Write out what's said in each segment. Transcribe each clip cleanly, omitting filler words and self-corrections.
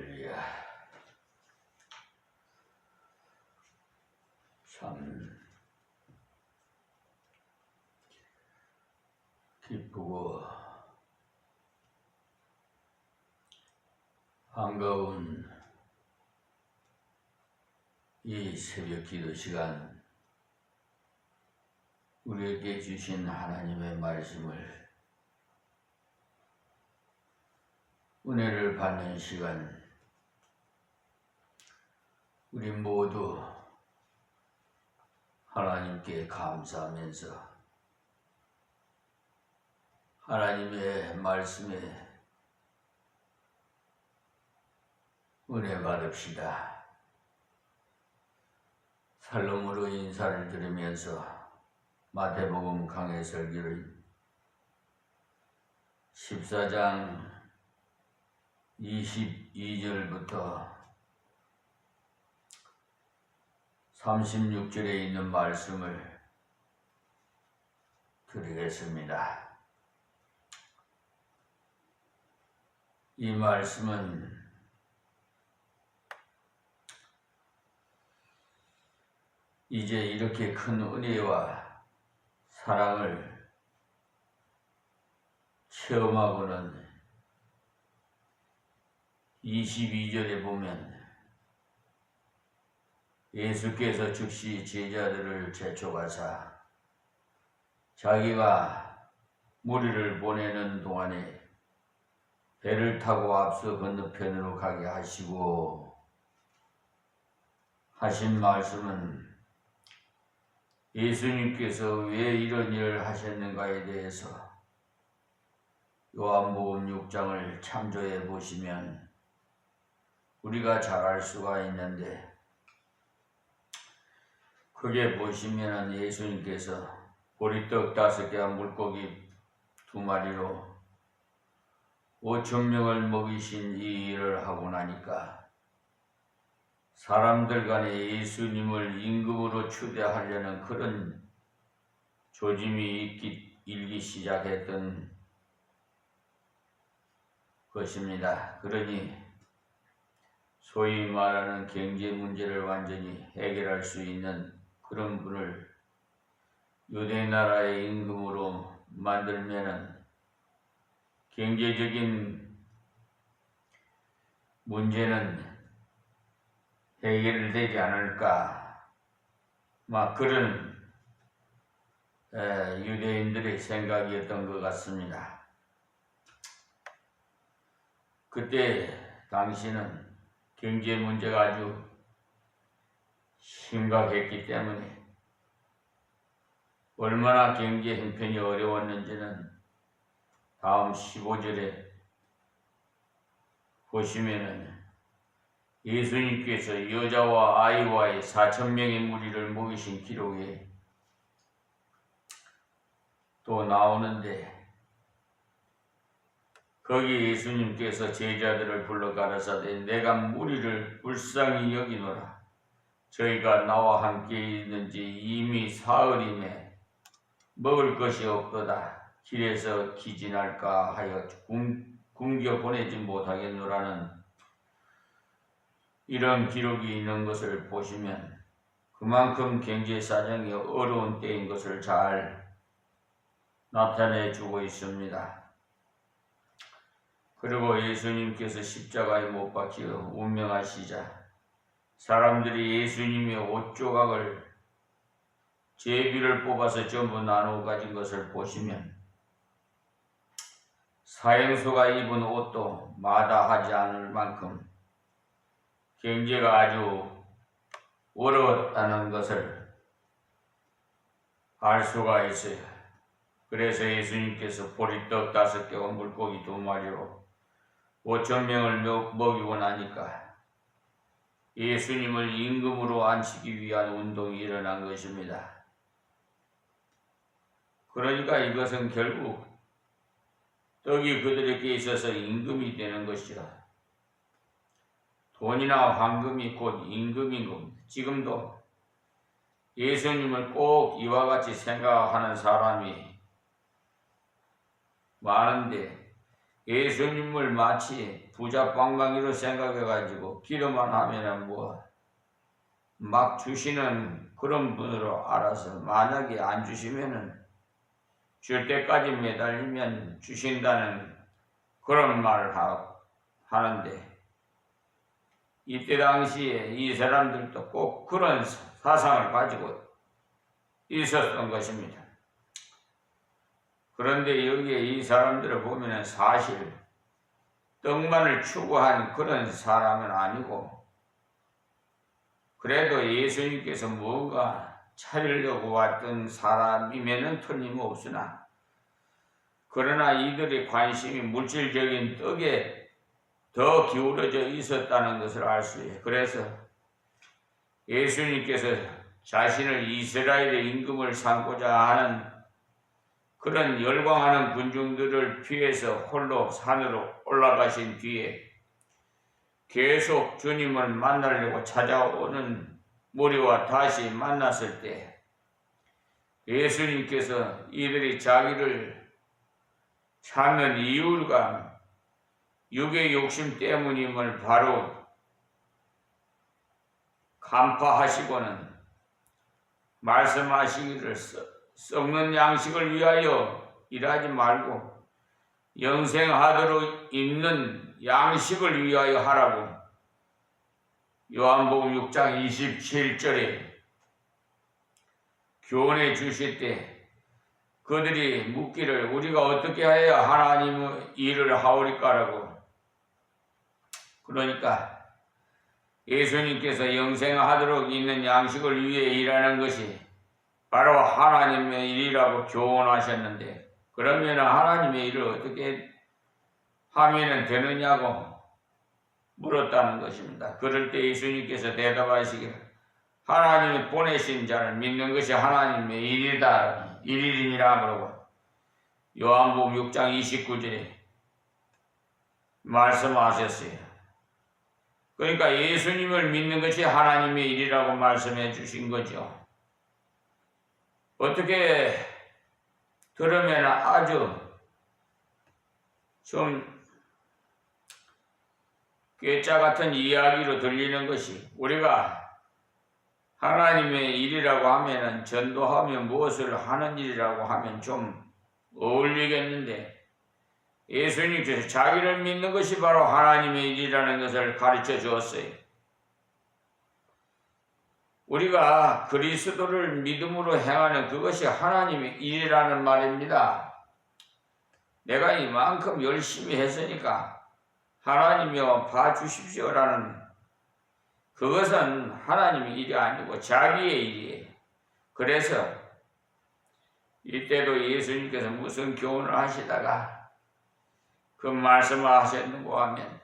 할렐루야. 참 기쁘고 반가운 이 새벽 기도 시간, 우리에게 주신 하나님의 말씀을 은혜를 받는 시간, 우리 모두 하나님께 감사하면서 하나님의 말씀에 은혜 받읍시다. 살롬으로 인사를 드리면서 마태복음 강해 설교를 14장 22절부터 36절에 있는 말씀을 드리겠습니다. 이 말씀은 이제 이렇게 큰 은혜와 사랑을 체험하고는 22절에 보면 예수께서 즉시 제자들을 제촉하사 자기가 무리를 보내는 동안에 배를 타고 앞서 건너편으로 가게 하시고 하신 말씀은 예수님께서 왜 이런 일을 하셨는가에 대해서 요한복음 6장을 참조해 보시면 우리가 잘 알 수가 있는데, 크게 보시면 예수님께서 보리떡 5개와 물고기 2마리로 5,000명을 먹이신 이 일을 하고 나니까 사람들 간에 예수님을 임금으로 추대하려는 그런 조짐이 일기 시작했던 것입니다. 그러니 소위 말하는 경제 문제를 완전히 해결할 수 있는 그런 분을 유대 나라의 임금으로 만들면은 경제적인 문제는 해결되지 않을까, 막 그런 유대인들의 생각이었던 것 같습니다. 그때 당시는 경제 문제가 아주 심각했기 때문에 얼마나 경제 형편이 어려웠는지는 다음 15절에 보시면은 예수님께서 여자와 아이와의 4,000명의 무리를 먹이신 기록에 또 나오는데, 거기 예수님께서 제자들을 불러 가라사대 내가 무리를 불쌍히 여기노라. 저희가 나와 함께 있는지 이미 사흘이매 먹을 것이 없도다. 길에서 기진할까 하여 굶겨 보내지 못하겠노라는 이런 기록이 있는 것을 보시면 그만큼 경제 사정이 어려운 때인 것을 잘 나타내 주고 있습니다. 그리고 예수님께서 십자가에 못 박혀 운명하시자 사람들이 예수님의 옷 조각을 제비를 뽑아서 전부 나누어 가진 것을 보시면 사형수가 입은 옷도 마다하지 않을 만큼 경제가 아주 어려웠다는 것을 알 수가 있어요. 그래서 예수님께서 보리떡 5개와 물고기 2마리로 5,000명을 먹이고 나니까 예수님을 임금으로 앉히기 위한 운동이 일어난 것입니다. 그러니까 이것은 결국 떡이 그들에게 있어서 임금이 되는 것이라, 돈이나 황금이 곧 임금인 겁니다. 지금도 예수님을 꼭 이와 같이 생각하는 사람이 많은데 예수님을 마치 부자 빵방이로 생각해가지고 기도만 하면은 막 주시는 그런 분으로 알아서, 만약에 안 주시면은 줄 때까지 매달리면 주신다는 그런 말을 하는데, 이때 당시에 이 사람들도 꼭 그런 사상을 가지고 있었던 것입니다. 그런데 여기에 이 사람들을 보면 사실 떡만을 추구한 그런 사람은 아니고, 그래도 예수님께서 뭔가 차리려고 왔던 사람이면은 틀림없으나, 그러나 이들의 관심이 물질적인 떡에 더 기울어져 있었다는 것을 알 수 있어요. 그래서 예수님께서 자신을 이스라엘의 임금을 삼고자 하는 그런 열광하는 군중들을 피해서 홀로 산으로 올라가신 뒤에 계속 주님을 만나려고 찾아오는 무리와 다시 만났을 때, 예수님께서 이들이 자기를 찾는 이유가 육의 욕심 때문임을 바로 간파하시고는 말씀하시기를, 썩는 양식을 위하여 일하지 말고 영생하도록 있는 양식을 위하여 하라고 요한복음 6장 27절에 교훈해 주실 때, 그들이 묻기를 우리가 어떻게 해야 하나님의 일을 하오리까라고. 그러니까 예수님께서 영생하도록 있는 양식을 위해 일하는 것이 바로 하나님의 일이라고 교훈하셨는데, 그러면 하나님의 일을 어떻게 하면 되느냐고 물었다는 것입니다. 그럴 때 예수님께서 대답하시기를, 하나님이 보내신 자를 믿는 것이 하나님의 일이니라 그러고 요한복음 6장 29절에 말씀하셨어요. 그러니까 예수님을 믿는 것이 하나님의 일이라고 말씀해 주신 거죠. 어떻게 들으면 아주 좀 괴짜 같은 이야기로 들리는 것이, 우리가 하나님의 일이라고 하면은 전도하면 무엇을 하는 일이라고 하면 좀 어울리겠는데, 예수님께서 자기를 믿는 것이 바로 하나님의 일이라는 것을 가르쳐 주었어요. 우리가 그리스도를 믿음으로 행하는 그것이 하나님의 일이라는 말입니다. 내가 이만큼 열심히 했으니까 하나님이여 봐주십시오라는, 그것은 하나님의 일이 아니고 자기의 일이에요. 그래서 이때도 예수님께서 무슨 교훈을 하시다가 그 말씀을 하셨는고 하면,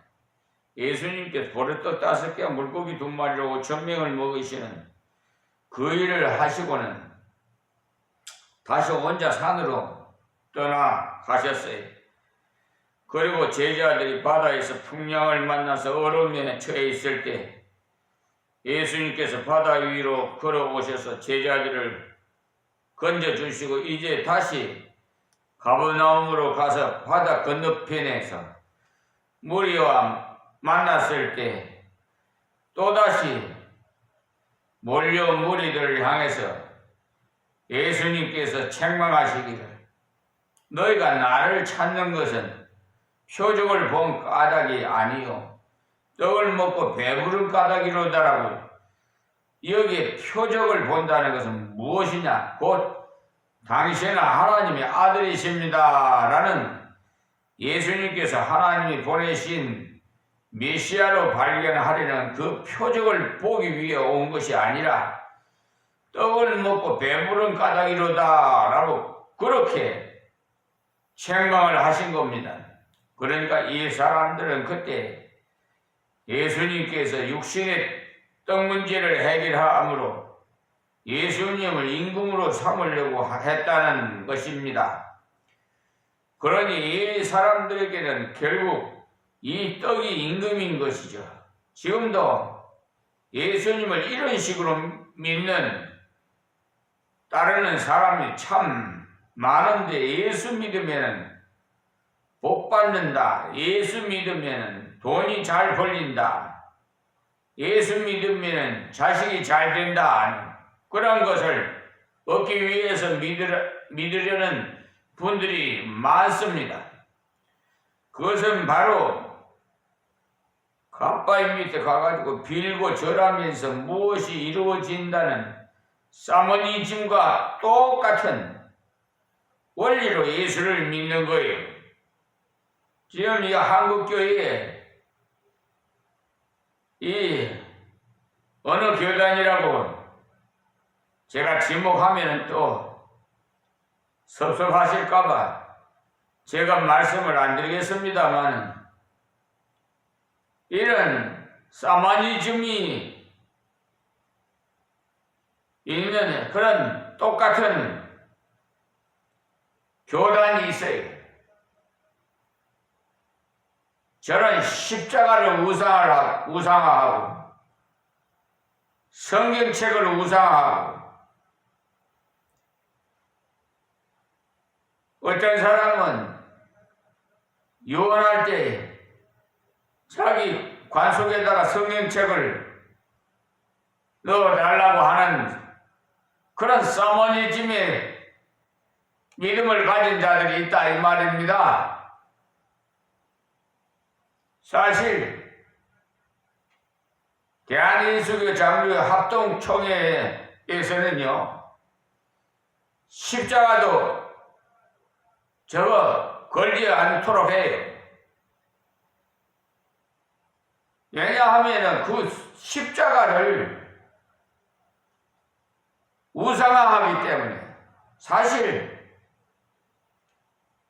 예수님께서 보리떡 5개 물고기 2마리로 5,000명을 먹이시는 그 일을 하시고는 다시 혼자 산으로 떠나가셨어요. 그리고 제자들이 바다에서 풍랑을 만나서 어려움에 처해 있을 때 예수님께서 바다 위로 걸어오셔서 제자들을 건져주시고 이제 다시 가버나움으로 가서 바다 건너편에서 무리와 만났을 때 또다시 몰려 무리들을 향해서 예수님께서 책망하시기를, 너희가 나를 찾는 것은 표적을 본 까닭이 아니요 떡을 먹고 배부른 까닭이로다라고. 여기에 표적을 본다는 것은 무엇이냐? 곧 당신은 하나님의 아들이십니다 라는, 예수님께서 하나님이 보내신 메시아로 발견하려는 그 표적을 보기 위해 온 것이 아니라 떡을 먹고 배부른 까닭이로다 라고 그렇게 책망을 하신 겁니다. 그러니까 이 사람들은 그때 예수님께서 육신의 떡 문제를 해결함으로 예수님을 임금으로 삼으려고 했다는 것입니다. 그러니 이 사람들에게는 결국 이 떡이 임금인 것이죠. 지금도 예수님을 이런 식으로 믿는, 따르는 사람이 참 많은데, 예수 믿으면 복 복 받는다. 예수 믿으면 돈이 잘 벌린다. 예수 믿으면 자식이 잘 된다. 그런 것을 얻기 위해서 믿으려는 분들이 많습니다. 그것은 바로 갓바위 밑에 가가지고 빌고 절하면서 무엇이 이루어진다는 사모니즘과 똑같은 원리로 예수를 믿는 거예요. 지금 이 한국교회에 이 어느 교단이라고 제가 지목하면 또 섭섭하실까봐 제가 말씀을 안 드리겠습니다만, 이런 사마니즘이 있는 그런 똑같은 교단이 있어요. 저런 십자가를 우상화하고 성경책을 우상화하고, 어떤 사람은 유언할 때 자기 관 속에다가 성경책을 넣어달라고 하는 그런 사모니즘의 믿음을 가진 자들이 있다 이 말입니다. 사실 대한인수교 장로교 합동총회에서는요, 십자가도 저거 걸지 않도록 해요. 왜냐하면 그 십자가를 우상화하기 때문에, 사실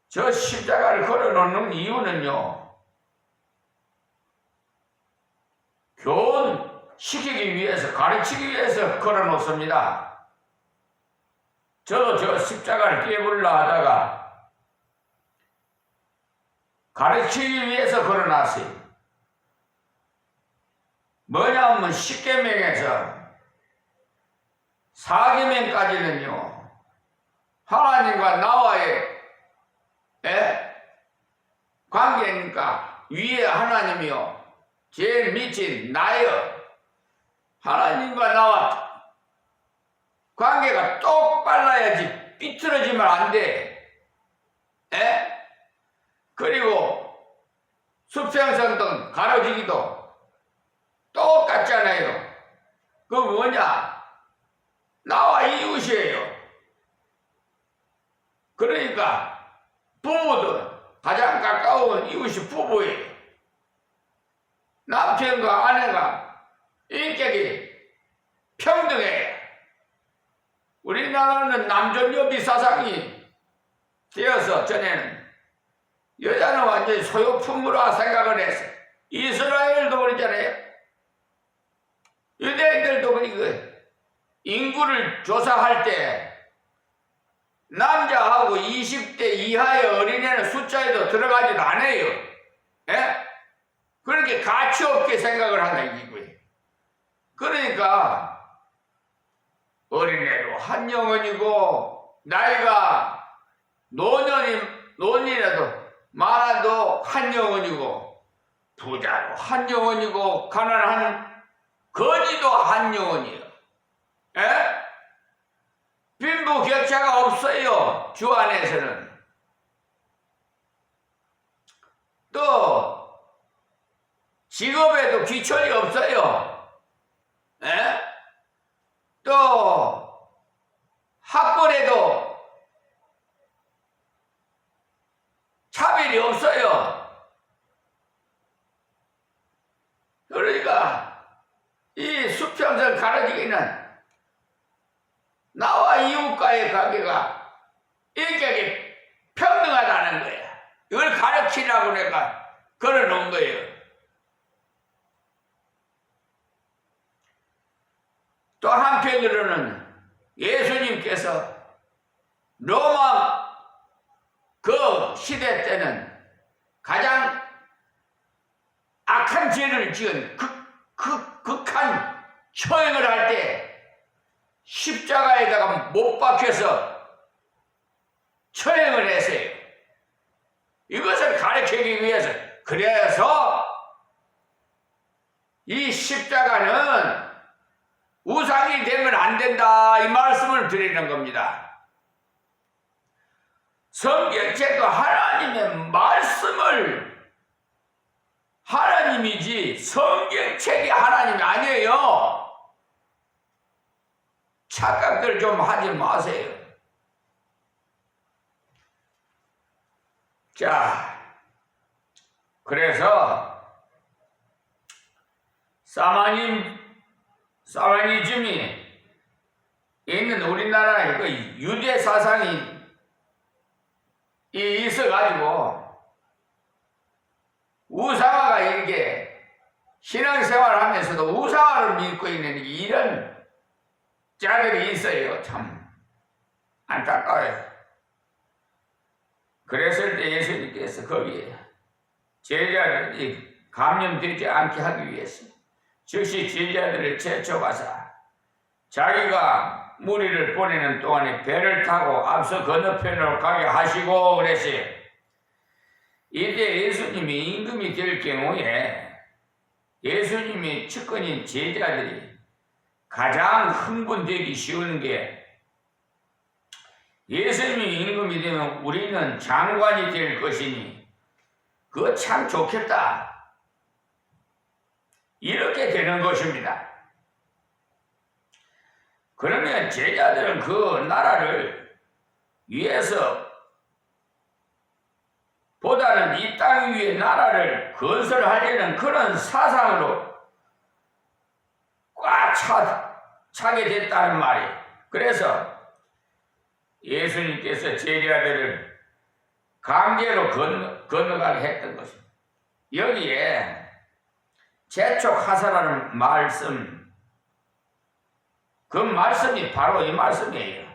저 십자가를 걸어놓는 이유는요, 교훈시키기 위해서, 가르치기 위해서 걸어놓습니다. 저도 저 십자가를 깨물라 하다가 가르치기 위해서 걸어놨어요. 뭐냐면 십계명에서 사계명까지는요, 하나님과 나와의 관계니까 위에 하나님이요, 제일 밑인 나여, 하나님과 나와 관계가 똑발라야지 삐뚤어지면 안 돼. 그리고 수평선동 가로지기도 똑같잖아요. 그 뭐냐? 나와 이웃이에요. 그러니까 부부도 가장 가까운 이웃이 부부예요. 남편과 아내가 인격이 평등해요. 우리나라는 남존여비 사상이 되어서 전에는 여자는 완전히 소유품으로 생각을 했어요. 이스라엘도 그러잖아요. 유대인들도 그리고 인구를 조사할 때 남자하고 20대 이하의 어린애는 숫자에도 들어가지도 않아요. 그렇게 가치 없게 생각을 한다 이거예요. 그러니까 어린애도 한 영혼이고, 나이가 노년이라도 많아도 한 영혼이고, 부자도 한 영혼이고, 가난한 거지도 한 영혼이에요. 빈부격차가 없어요, 주 안에서는. 또 직업에도 귀천이 없어요. 또 학벌에도 차별이 없어요. 그러니까 이 수평선 가로지기는 나와 이웃과의 관계가 인격이 평등하다는 거야. 이걸 가르치려고 내가 걸어놓은 거예요. 또 한편으로는 예수님께서 로마 그 시대 때는 가장 악한 죄를 지은 극한 처형을 할 때 십자가에다가 못 박혀서 처형을 했어요. 이것을 가르치기 위해서, 그래서 이 십자가는 우상이 되면 안 된다, 이 말씀을 드리는 겁니다. 성경책도 하나님의 말씀을, 하나님이지 성경책이 하나님이 아니에요. 착각들 좀 하지 마세요. 자, 그래서 사마니즘이 있는 우리나라에 그 유대 사상이 있어가지고 우상화가 이렇게 신앙생활을 하면서도 우상화를 믿고 있는 이런 자들이 있어요. 참 안타까워요. 그랬을 때 예수님께서 거기에 제자들이 감염되지 않게 하기 위해서 즉시 제자들을 제쳐가사 자기가 무리를 보내는 동안에 배를 타고 앞서 건너편으로 가게 하시고 그랬어요. 이때 예수님이 임금이 될 경우에 예수님의 측근인 제자들이 가장 흥분되기 쉬운 게, 예수님이 임금이 되면 우리는 장관이 될 것이니 그거 참 좋겠다, 이렇게 되는 것입니다. 그러면 제자들은 그 나라를 위해서 보다는 이 땅 위에 나라를 건설하려는 그런 사상으로 꽉 차게 됐다는 말이에요. 그래서 예수님께서 제자들을 강제로 건너가게 했던 것입니다. 여기에 재촉하사라는 말씀, 그 말씀이 바로 이 말씀이에요.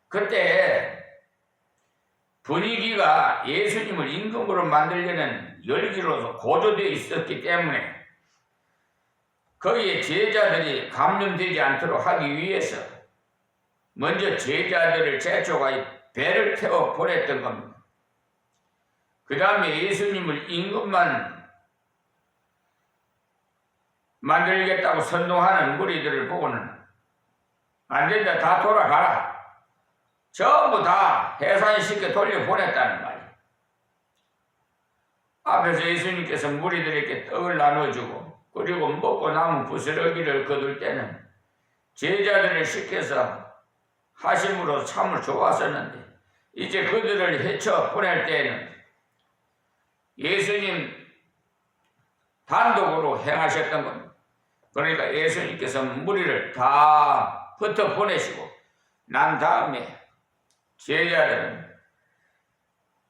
그때 분위기가 예수님을 임금으로 만들려는 열기로서 고조되어 있었기 때문에 거기에 제자들이 감염되지 않도록 하기 위해서 먼저 제자들을 재촉하여 배를 태워 보냈던 겁니다. 그 다음에 예수님을 임금만 만들겠다고 선동하는 무리들을 보고는 안 된다, 다 돌아가라, 전부 다 해산시켜 돌려보냈다는 말이에요. 앞에서 예수님께서 무리들에게 떡을 나눠주고 그리고 먹고 남은 부스러기를 거둘 때는 제자들을 시켜서 하심으로 참을 좋았었는데, 이제 그들을 헤쳐 보낼 때에는 예수님 단독으로 행하셨던 겁니다. 그러니까 예수님께서 무리를 다 흩어 보내시고 난 다음에 제자들은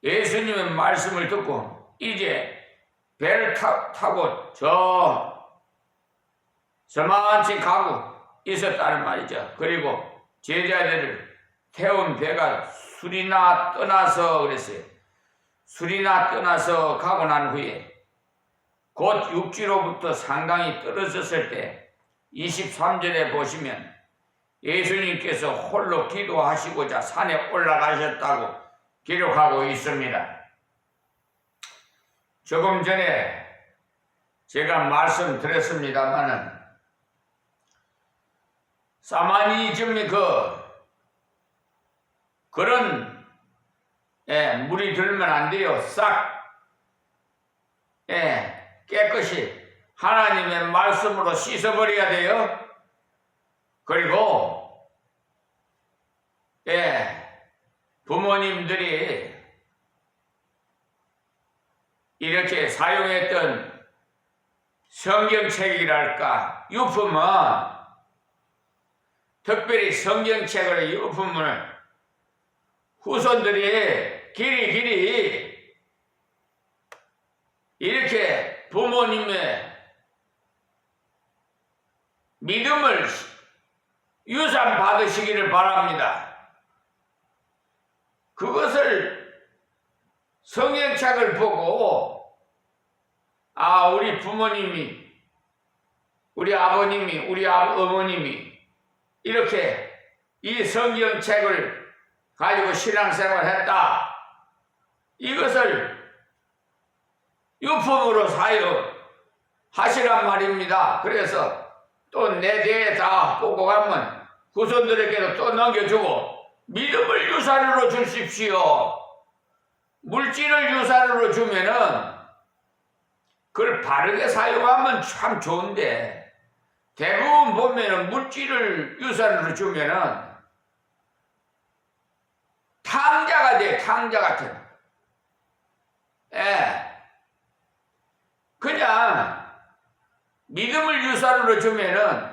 예수님의 말씀을 듣고 이제 배를 타고 저만치 가고 있었다는 말이죠. 그리고 제자들을 태운 배가 수리나 떠나서 그랬어요. 수리나 떠나서 가고 난 후에 곧 육지로부터 상당히 떨어졌을 때 23절에 보시면 예수님께서 홀로 기도하시고자 산에 올라가셨다고 기록하고 있습니다. 조금 전에 제가 말씀드렸습니다마는 사마니즘이 그런 물이 들면 안 돼요. 싹 깨끗이 하나님의 말씀으로 씻어버려야 돼요. 그리고 부모님들이 이렇게 사용했던 성경책이랄까 유품은, 특별히 성경책을 유품을 후손들이 길이 이렇게 부모님의 믿음을 유산 받으시기를 바랍니다. 그것을 성경책을 보고 우리 부모님이, 우리 아버님이, 우리 어머님이 이렇게 이 성경책을 가지고 신앙생활을 했다, 이것을 유품으로 사용하시란 말입니다. 그래서 또 내 대에 다 보고 가면 후손들에게도 또 넘겨주고 믿음을 유산으로 주십시오. 물질을 유산으로 주면은 그걸 바르게 사용하면 참 좋은데 대부분 보면은 물질을 유산으로 주면은 탕자가 돼, 탕자 같은. 그냥 믿음을 유산으로 주면은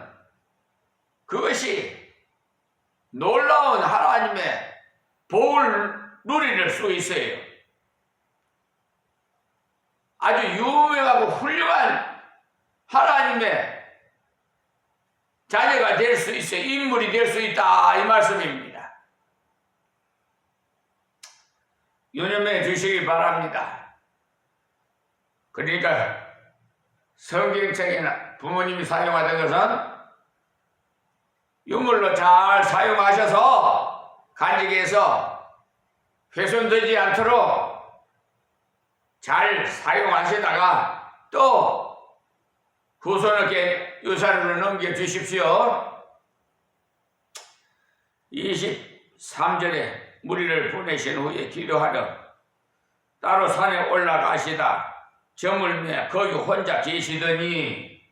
그것이 놀라운 하나님의 복을 누릴 수 있어요. 아주 유명하고 훌륭한 하나님의 자녀가 될 수 있어요. 인물이 될 수 있다 이 말씀입니다. 유념해 주시기 바랍니다. 그러니까 성경책에는 부모님이 사용하던 것은 유물로 잘 사용하셔서 간직해서 훼손되지 않도록 잘 사용하시다가 또 후손에게 유산으로 넘겨주십시오. 23절에 무리를 보내신 후에 기도하러 따로 산에 올라가시다 점을 매 거기 혼자 계시더니,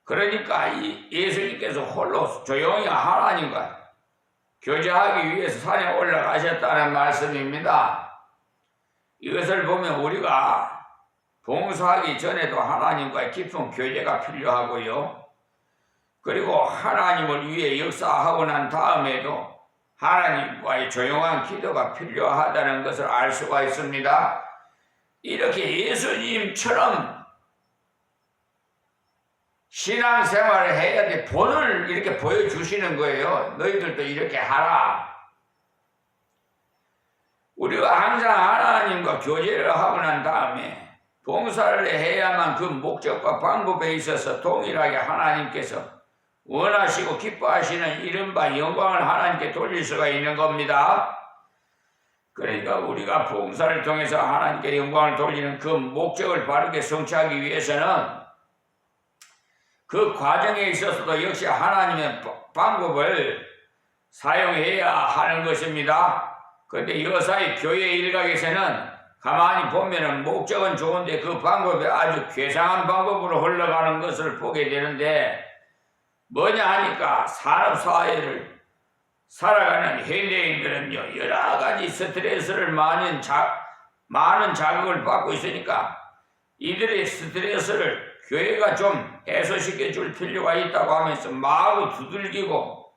그러니까 이 예수님께서 홀로 조용히 하나님과 교제하기 위해서 산에 올라가셨다는 말씀입니다. 이것을 보면 우리가 봉사하기 전에도 하나님과의 깊은 교제가 필요하고요. 그리고 하나님을 위해 역사하고 난 다음에도 하나님과의 조용한 기도가 필요하다는 것을 알 수가 있습니다. 이렇게 예수님처럼 신앙생활을 해야 돼. 본을 이렇게 보여주시는 거예요. 너희들도 이렇게 하라. 우리가 항상 하나님과 교제를 하고 난 다음에 봉사를 해야만 그 목적과 방법에 있어서 동일하게 하나님께서 원하시고 기뻐하시는 이른바 영광을 하나님께 돌릴 수가 있는 겁니다. 그러니까 우리가 봉사를 통해서 하나님께 영광을 돌리는 그 목적을 바르게 성취하기 위해서는 그 과정에 있어서도 역시 하나님의 방법을 사용해야 하는 것입니다. 그런데 여사의 교회 일각에서는 가만히 보면은 목적은 좋은데 그 방법이 아주 괴상한 방법으로 흘러가는 것을 보게 되는데, 뭐냐 하니까 산업사회를 살아가는 현대인들은요, 여러 가지 스트레스를 많은 자극을 받고 있으니까 이들의 스트레스를 교회가 좀 해소시켜 줄 필요가 있다고 하면서 마구 두들기고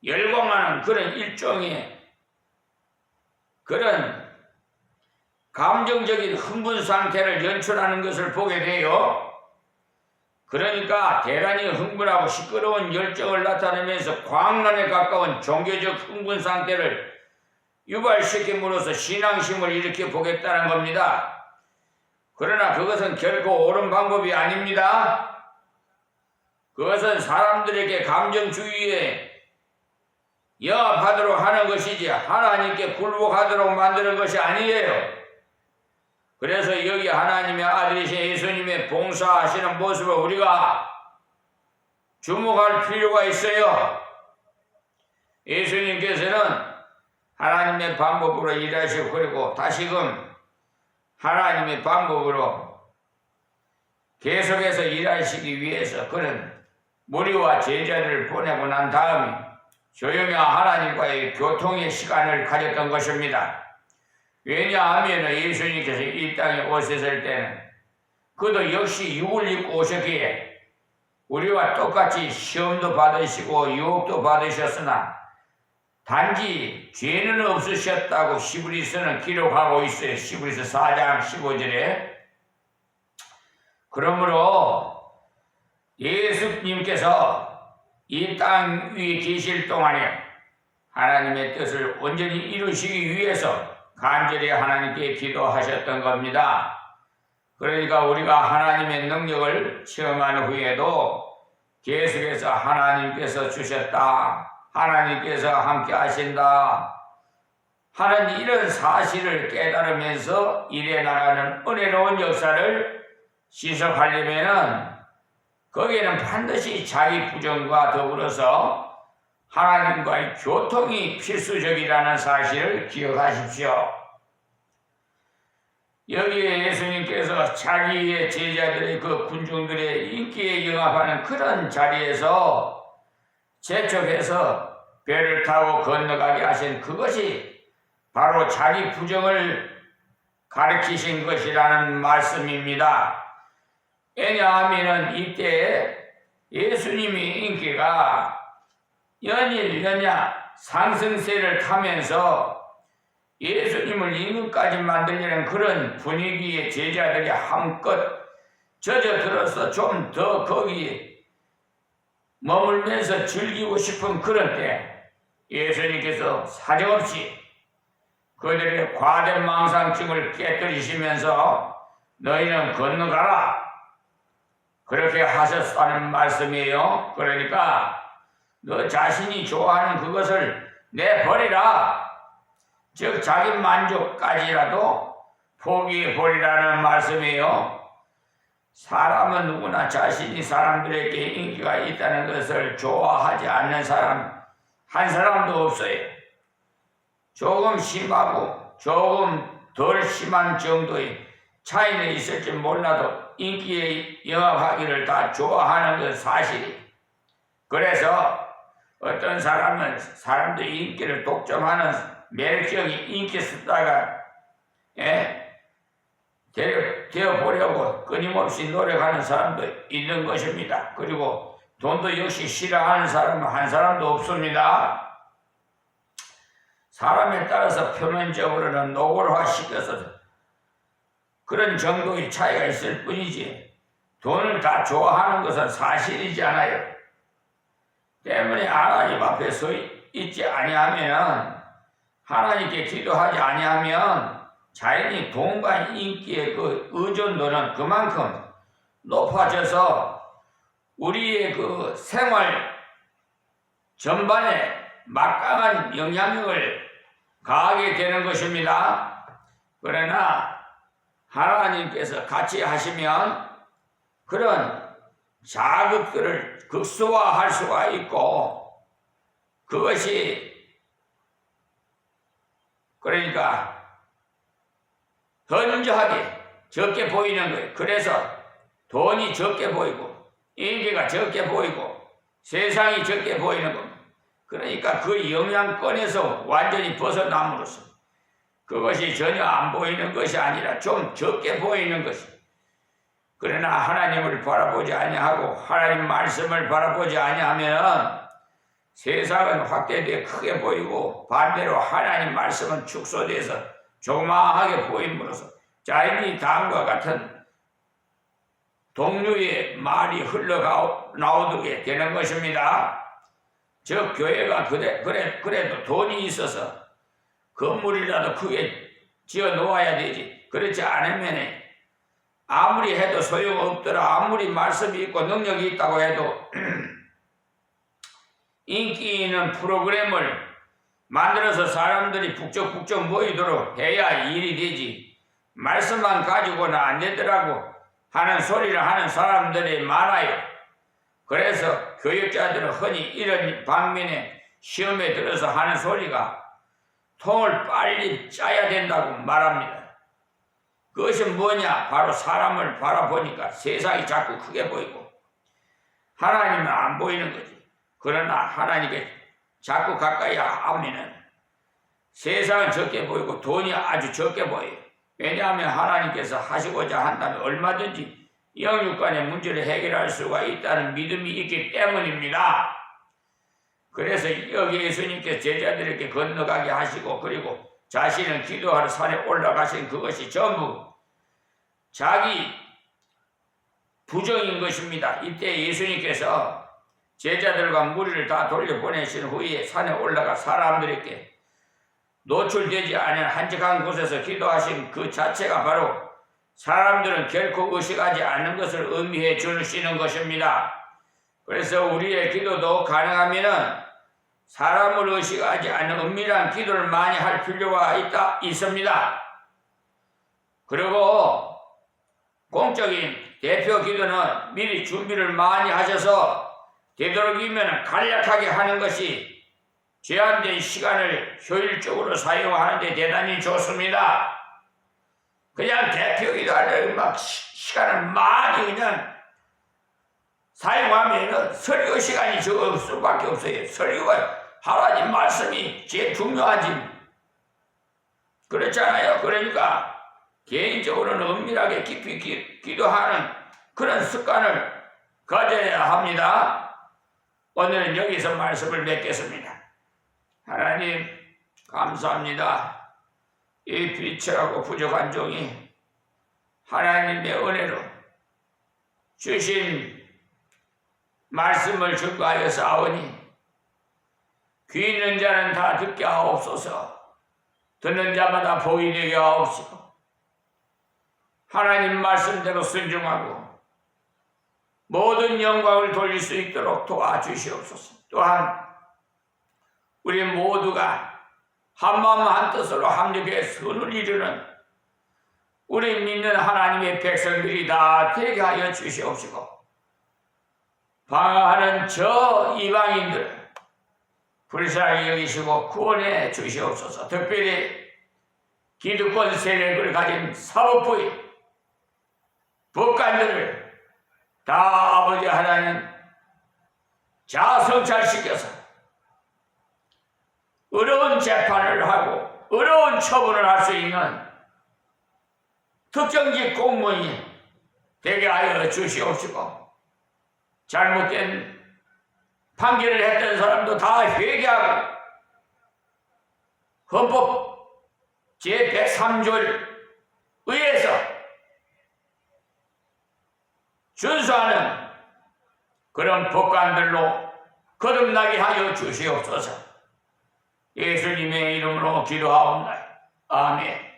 열광하는 그런 일종의 그런 감정적인 흥분 상태를 연출하는 것을 보게 돼요. 그러니까 대단히 흥분하고 시끄러운 열정을 나타내면서 광란에 가까운 종교적 흥분 상태를 유발시킴으로써 신앙심을 일으켜 보겠다는 겁니다. 그러나 그것은 결코 옳은 방법이 아닙니다. 그것은 사람들에게 감정주의에 영합하도록 하는 것이지 하나님께 굴복하도록 만드는 것이 아니에요. 그래서 여기 하나님의 아들이신 예수님의 봉사하시는 모습을 우리가 주목할 필요가 있어요. 예수님께서는 하나님의 방법으로 일하시고, 그리고 다시금 하나님의 방법으로 계속해서 일하시기 위해서 그런 무리와 제자들을 보내고 난 다음에 조용히 하나님과의 교통의 시간을 가졌던 것입니다. 왜냐하면 예수님께서 이 땅에 오셨을 때는 그도 역시 육을 입고 오셨기에 우리와 똑같이 시험도 받으시고 유혹도 받으셨으나 단지 죄는 없으셨다고 히브리서는 기록하고 있어요. 히브리서 4장 15절에. 그러므로 예수님께서 이 땅 위에 계실 동안에 하나님의 뜻을 온전히 이루시기 위해서 간절히 하나님께 기도하셨던 겁니다. 그러니까 우리가 하나님의 능력을 체험한 후에도 계속해서 하나님께서 주셨다, 하나님께서 함께 하신다, 하는 이런 사실을 깨달으면서 일해 나가는 은혜로운 역사를 시작하려면은 거기에는 반드시 자기 부정과 더불어서 하나님과의 교통이 필수적이라는 사실을 기억하십시오. 여기에 예수님께서 자기의 제자들의 그 군중들의 인기에 영합하는 그런 자리에서 재촉해서 배를 타고 건너가게 하신 그것이 바로 자기 부정을 가르치신 것이라는 말씀입니다. 왜냐하면 이때 예수님의 인기가 연일연야 상승세를 타면서 예수님을 임금까지 만들려는 그런 분위기에 제자들이 한껏 젖어들어서 좀 더 거기에 머물면서 즐기고 싶은 그런 때 예수님께서 사정없이 그들의 과된 망상증을 깨뜨리시면서 너희는 건너가라 그렇게 하셨다는 말씀이에요. 그러니까 너 자신이 좋아하는 그것을 내버리라. 즉 자기 만족까지라도 포기해버리라는 말씀이에요. 사람은 누구나 자신이 사람들에게 인기가 있다는 것을 좋아하지 않는 사람 한 사람도 없어요. 조금 심하고 조금 덜 심한 정도의 차이는 있을지 몰라도 인기에 영합하기를 다 좋아하는 것 사실이. 그래서 어떤 사람은 사람들이 인기를 독점하는 매력적인 인기 스타가 되어보려고 끊임없이 노력하는 사람도 있는 것입니다. 그리고 돈도 역시 싫어하는 사람은 한 사람도 없습니다. 사람에 따라서 표면적으로는 노골화시켜서 그런 정도의 차이가 있을 뿐이지 돈을 다 좋아하는 것은 사실이지 않아요. 때문에 하나님 앞에 서 있지 아니하면 하나님께 기도하지 아니하면 자연히 돈과 인기의 그 의존도는 그만큼 높아져서 우리의 그 생활 전반에 막강한 영향력을 가하게 되는 것입니다. 그러나 하나님께서 같이 하시면 그런 자극들을 극소화할 수가 있고 그것이 그러니까 현저하게 적게 보이는 거예요. 그래서 돈이 적게 보이고 인기가 적게 보이고 세상이 적게 보이는 겁니다. 그러니까 그 영향권에서 완전히 벗어남으로써 그것이 전혀 안 보이는 것이 아니라 좀 적게 보이는 것이. 그러나 하나님을 바라보지 아니하고 하나님 말씀을 바라보지 아니하면 세상은 확대되어 크게 보이고 반대로 하나님 말씀은 축소돼서 조그마하게 보임으로써 자연히 다음과 같은 동류의 말이 흘러나오게 되는 것입니다. 즉 교회가 그래도 돈이 있어서 건물이라도 크게 지어 놓아야 되지. 그렇지 않으면 아무리 해도 소용없더라. 아무리 말씀이 있고 능력이 있다고 해도 인기 있는 프로그램을 만들어서 사람들이 북적북적 모이도록 해야 일이 되지. 말씀만 가지고는 안 되더라고 하는 소리를 하는 사람들이 많아요. 그래서 교육자들은 흔히 이런 방면에 시험에 들어서 하는 소리가 통을 빨리 짜야 된다고 말합니다. 그것은 뭐냐? 바로 사람을 바라보니까 세상이 자꾸 크게 보이고 하나님은 안 보이는 거지. 그러나 하나님께 자꾸 가까이 하면은 세상은 적게 보이고 돈이 아주 적게 보여요. 왜냐하면 하나님께서 하시고자 한다면 얼마든지 영육간의 문제를 해결할 수가 있다는 믿음이 있기 때문입니다. 그래서 여기 예수님께서 제자들에게 건너가게 하시고 그리고 자신은 기도하러 산에 올라가신 그것이 전부 자기 부정인 것입니다. 이때 예수님께서 제자들과 무리를 다 돌려보내신 후에 산에 올라가 사람들에게 노출되지 않은 한적한 곳에서 기도하신 그 자체가 바로 사람들은 결코 의식하지 않는 것을 의미해 주시는 것입니다. 그래서 우리의 기도도 가능하면은 사람을 의식하지 않는 은밀한 기도를 많이 할 필요가 있습니다. 그리고 공적인 대표 기도는 미리 준비를 많이 하셔서 되도록이면 간략하게 하는 것이 제한된 시간을 효율적으로 사용하는 데 대단히 좋습니다. 그냥 대표 기도하려고 막 시간을 많이 그냥 사용하면 설교 시간이 적을 수밖에 없어요. 설교가 하나님 말씀이 제일 중요하지. 그렇잖아요. 그러니까 개인적으로는 은밀하게 깊이 기도하는 그런 습관을 가져야 합니다. 오늘은 여기서 말씀을 맺겠습니다. 하나님 감사합니다. 이 비천하고 부족한 종이 하나님의 은혜로 주신 말씀을 증거하여 싸우니 귀 있는 자는 다 듣게 하옵소서. 듣는 자마다 복이 되게 하옵시고 하나님 말씀대로 순종하고 모든 영광을 돌릴 수 있도록 도와주시옵소서. 또한 우리 모두가 한마음 한뜻으로 합력해 선을 이루는 우리 믿는 하나님의 백성들이 다 되게 하여 주시옵시고 방황하는 저 이방인들 불쌍히 여기시고 구원해 주시옵소서. 특별히 기득권 세력을 가진 사법부의 법관들을 다 아버지 하나님 자성찰시켜서 어려운 재판을 하고 어려운 처분을 할 수 있는 특정직 공무원이 되게 하여 주시옵시고 잘못된 판결을 했던 사람도 다 회개하고 헌법 제103조를 의해서 준수하는 그런 법관들로 거듭나게 하여 주시옵소서. 예수님의 이름으로 기도하옵나이다. 아멘.